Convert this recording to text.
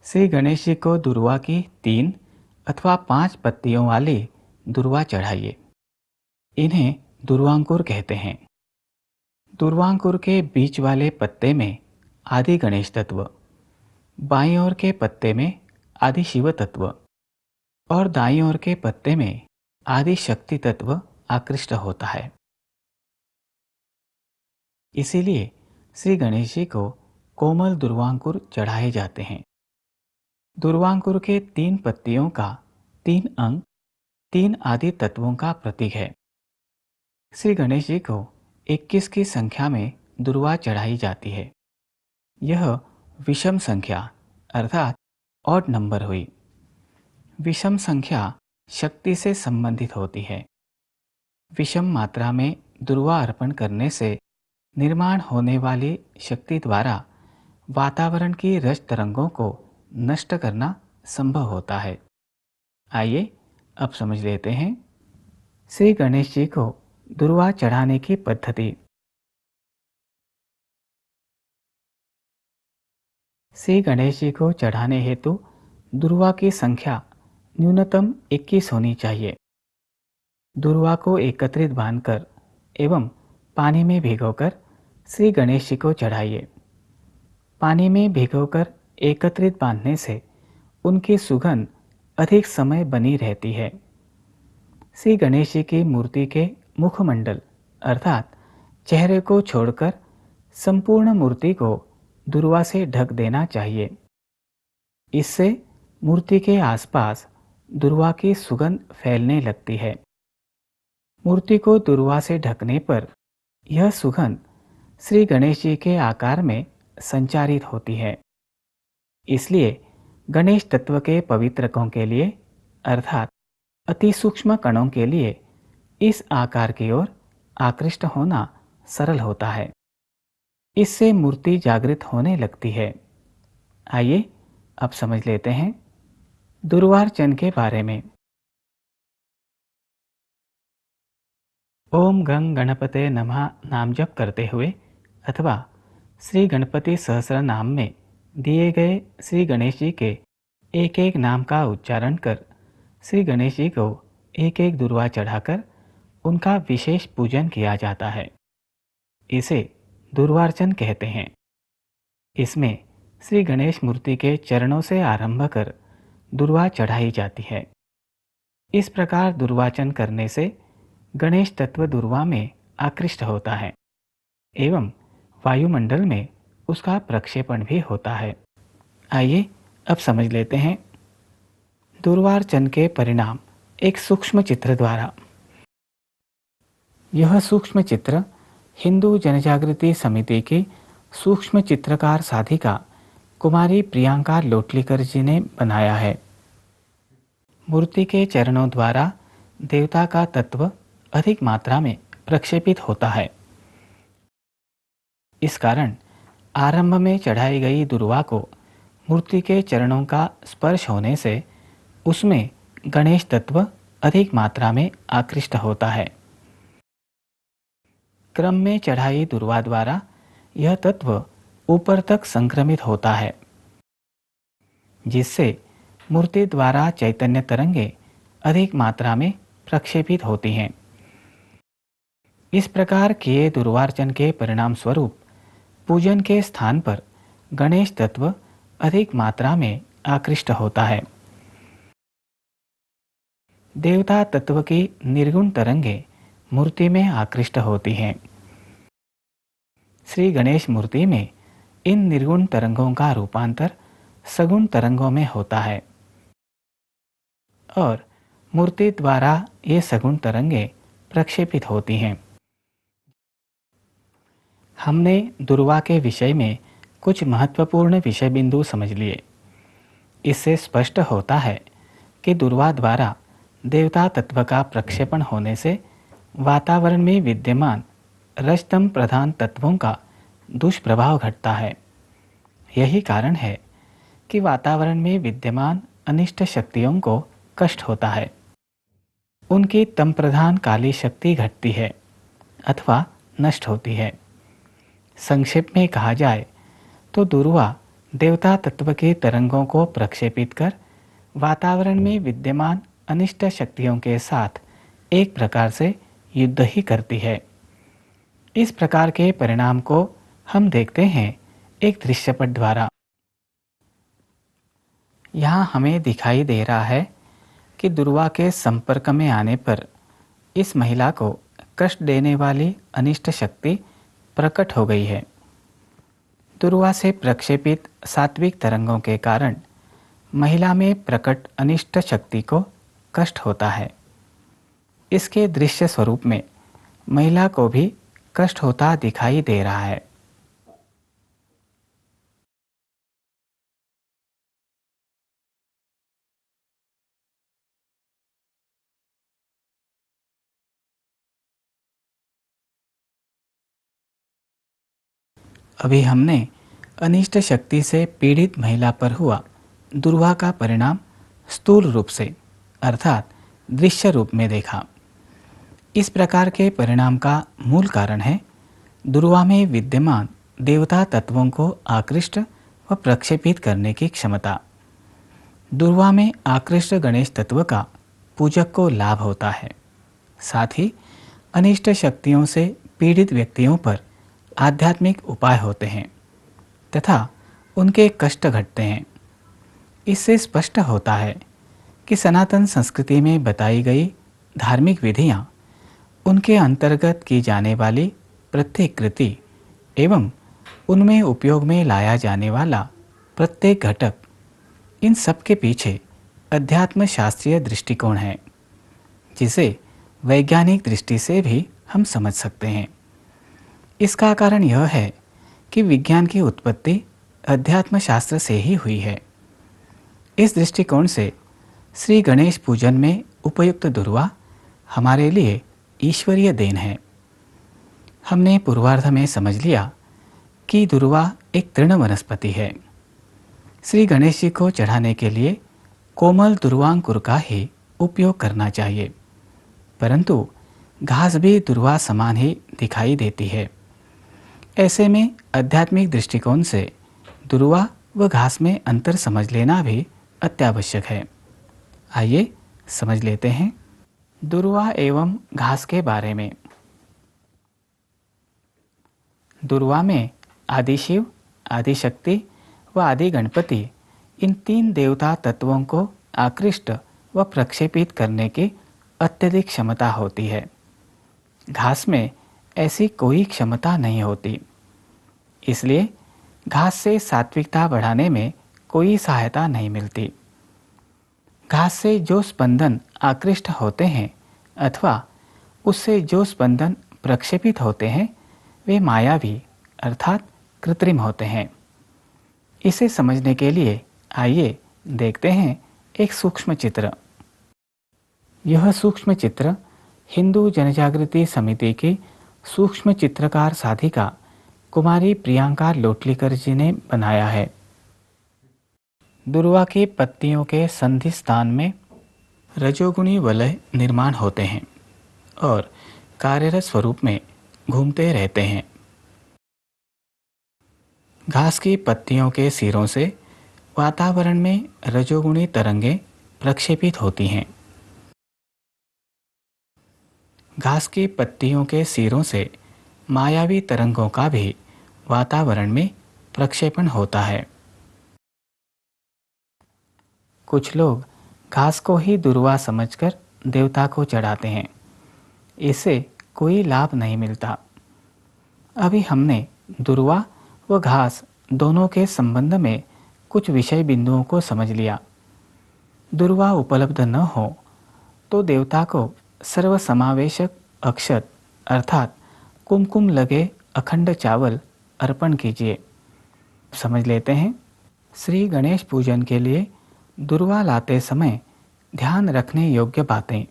श्री गणेश जी को दुर्वा की 3 अथवा 5 पत्तियों वाली दुर्वा चढ़ाइए। इन्हें दुर्वांकुर कहते हैं। दुर्वांकुर के बीच वाले पत्ते में आदि गणेश तत्व, बाईं ओर के पत्ते में आदि शिव तत्व और दाईं ओर के पत्ते में आदि शक्ति तत्व आकृष्ट होता है। इसीलिए श्री गणेश जी को कोमल दुर्वांकुर चढ़ाए जाते हैं। दुर्वांकुर के 3 पत्तियों का 3 अंग 3 आदि तत्वों का प्रतीक है। श्री गणेश जी को 21 की संख्या में दुर्वा चढ़ाई जाती है। यह विषम संख्या अर्थात ऑड नंबर हुई। विषम संख्या शक्ति से संबंधित होती है। विषम मात्रा में दुर्वा अर्पण करने से निर्माण होने वाली शक्ति द्वारा वातावरण की रज तरंगों को नष्ट करना संभव होता है। आइए अब समझ लेते हैं श्री गणेश जी को दुर्वा चढ़ाने की पद्धति। श्री गणेश जी को चढ़ाने हेतु दुर्वा की संख्या न्यूनतम 21 होनी चाहिए। दुर्वा को एकत्रित बांधकर एवं पानी में भिगोकर श्री गणेश जी को चढ़ाइए। पानी में भिगोकर एकत्रित बांधने से उनकी सुगंध अधिक समय बनी रहती है। श्री गणेश जी की मूर्ति के मुखमंडल अर्थात चेहरे को छोड़कर संपूर्ण मूर्ति को दुर्वा से ढक देना चाहिए। इससे मूर्ति के आसपास दुर्वा की सुगंध फैलने लगती है। मूर्ति को दुर्वा से ढकने पर यह सुगंध श्री गणेश जी के आकार में संचारित होती है। इसलिए गणेश तत्व के पवित्रकों के लिए अर्थात अति सूक्ष्म कणों के लिए इस आकार की ओर आकृष्ट होना सरल होता है। इससे मूर्ति जागृत होने लगती है। आइए अब समझ लेते हैं दुर्वार्चन के बारे में। ओम गंग गणपते नमः नाम जप करते हुए अथवा श्री गणपति सहस्र नाम में दिए गए श्री गणेश जी के एक एक नाम का उच्चारण कर श्री गणेश जी को एक एक दुर्वा चढ़ाकर उनका विशेष पूजन किया जाता है। इसे दुर्वार्चन कहते हैं। इसमें श्री गणेश मूर्ति के चरणों से आरंभ कर दुर्वा चढ़ाई जाती है। इस प्रकार दुर्वाचन करने से गणेश तत्व दुर्वा में आकृष्ट होता है एवं वायुमंडल में उसका प्रक्षेपण भी होता है। आइए अब समझ लेते हैं दुर्वार्चन के परिणाम एक सूक्ष्म चित्र द्वारा। यह सूक्ष्म चित्र हिंदू जनजागृति समिति की सूक्ष्म चित्रकार साधिका कुमारी प्रियंका लोटलीकर जी ने बनाया है। मूर्ति के चरणों द्वारा देवता का तत्व अधिक मात्रा में प्रक्षेपित होता है। इस कारण आरंभ में चढ़ाई गई दुर्वा को मूर्ति के चरणों का स्पर्श होने से उसमें गणेश तत्व अधिक मात्रा में आकृष्ट होता है। क्रम में चढ़ाई दुर्वा द्वारा यह तत्व ऊपर तक संक्रमित होता है, जिससे मूर्ति द्वारा चैतन्य तरंगे अधिक मात्रा में प्रक्षेपित होती हैं। इस प्रकार किए दुर्वार्चन के परिणाम स्वरूप पूजन के स्थान पर गणेश तत्व अधिक मात्रा में आकृष्ट होता है। देवता तत्व की निर्गुण तरंगे मूर्ति में आकृष्ट होती हैं। श्री गणेश मूर्ति में इन निर्गुण तरंगों का रूपांतर सगुण तरंगों में होता है और मूर्ति द्वारा ये सगुण तरंगे प्रक्षेपित होती हैं। हमने दुर्वा के विषय में कुछ महत्वपूर्ण विषय बिंदु समझ लिए। इससे स्पष्ट होता है कि दुर्वा द्वारा देवता तत्व का प्रक्षेपण होने से वातावरण में विद्यमान रजतम प्रधान तत्वों का दुष्प्रभाव घटता है। यही कारण है कि वातावरण में विद्यमान अनिष्ट शक्तियों को कष्ट होता है। उनकी तम प्रधान काली शक्ति घटती है अथवा नष्ट होती है। संक्षेप में कहा जाए तो दुर्वा देवता तत्व के तरंगों को प्रक्षेपित कर वातावरण में विद्यमान अनिष्ट शक्तियों के साथ एक प्रकार से युद्ध ही करती है। इस प्रकार के परिणाम को हम देखते हैं एक दृश्यपट द्वारा। यहाँ हमें दिखाई दे रहा है कि दुर्वा के संपर्क में आने पर इस महिला को कष्ट देने वाली अनिष्ट शक्ति प्रकट हो गई है। दुर्वा से प्रक्षेपित सात्विक तरंगों के कारण महिला में प्रकट अनिष्ट शक्ति को कष्ट होता है। इसके दृश्य स्वरूप में महिला को भी कष्ट होता दिखाई दे रहा है। अभी हमने अनिष्ट शक्ति से पीड़ित महिला पर हुआ दुर्वा का परिणाम स्थूल रूप से अर्थात दृश्य रूप में देखा। इस प्रकार के परिणाम का मूल कारण है दुर्वा में विद्यमान देवता तत्वों को आकृष्ट व प्रक्षेपित करने की क्षमता। दुर्वा में आकृष्ट गणेश तत्व का पूजक को लाभ होता है। साथ ही अनिष्ट शक्तियों से पीड़ित व्यक्तियों पर आध्यात्मिक उपाय होते हैं तथा उनके कष्ट घटते हैं। इससे स्पष्ट होता है कि सनातन संस्कृति में बताई गई धार्मिक विधियां, उनके अंतर्गत की जाने वाली प्रत्येक कृति एवं उनमें उपयोग में लाया जाने वाला प्रत्येक घटक, इन सब के पीछे अध्यात्म शास्त्रीय दृष्टिकोण है, जिसे वैज्ञानिक दृष्टि से भी हम समझ सकते हैं। इसका कारण यह है कि विज्ञान की उत्पत्ति अध्यात्म शास्त्र से ही हुई है। इस दृष्टिकोण से श्री गणेश पूजन में उपयुक्त दुर्वा हमारे लिए ईश्वरीय देन है। हमने पूर्वार्ध में समझ लिया कि दुर्वा एक तृण वनस्पति है। श्री गणेश जी को चढ़ाने के लिए कोमल दुर्वांकुर का ही उपयोग करना चाहिए, परंतु घास भी दुर्वा समान ही दिखाई देती है। ऐसे में आध्यात्मिक दृष्टिकोण से दुर्वा व घास में अंतर समझ लेना भी अत्यावश्यक है। आइए समझ लेते हैं दुर्वा एवं घास के बारे में। दुर्वा में आदि शिव, आदि शक्ति व आदि गणपति, इन तीन देवता तत्वों को आकृष्ट व प्रक्षेपित करने की अत्यधिक क्षमता होती है। घास में ऐसी कोई क्षमता नहीं होती, इसलिए घास से सात्विकता बढ़ाने में कोई सहायता नहीं मिलती। घास से जो स्पंदन आकृष्ट होते हैं अथवा उससे जो स्पंदन प्रक्षेपित होते हैं, वे मायावी अर्थात कृत्रिम होते हैं। इसे समझने के लिए आइए देखते हैं एक सूक्ष्म चित्र। यह सूक्ष्म चित्र हिंदू जनजागृति समिति की सूक्ष्म चित्रकार साधिका कुमारी प्रियंका लोटलीकर जी ने बनाया है। दुर्वा की पत्तियों के संधि स्थान में रजोगुणी वलय निर्माण होते हैं और कार्यरत स्वरूप में घूमते रहते हैं। घास की पत्तियों के सिरों से वातावरण में रजोगुणी तरंगें प्रक्षेपित होती हैं। घास की पत्तियों के सिरों से मायावी तरंगों का भी वातावरण में प्रक्षेपण होता है। कुछ लोग घास को ही दुर्वा समझकर देवता को चढ़ाते हैं। इससे कोई लाभ नहीं मिलता। अभी हमने दुर्वा व घास दोनों के संबंध में कुछ विषय बिंदुओं को समझ लिया। दुर्वा उपलब्ध न हो तो देवता को सर्वसमावेशक अक्षत अर्थात कुमकुम लगे अखंड चावल अर्पण कीजिए। समझ लेते हैं श्री गणेश पूजन के लिए दुर्वा लाते समय ध्यान रखने योग्य बातें।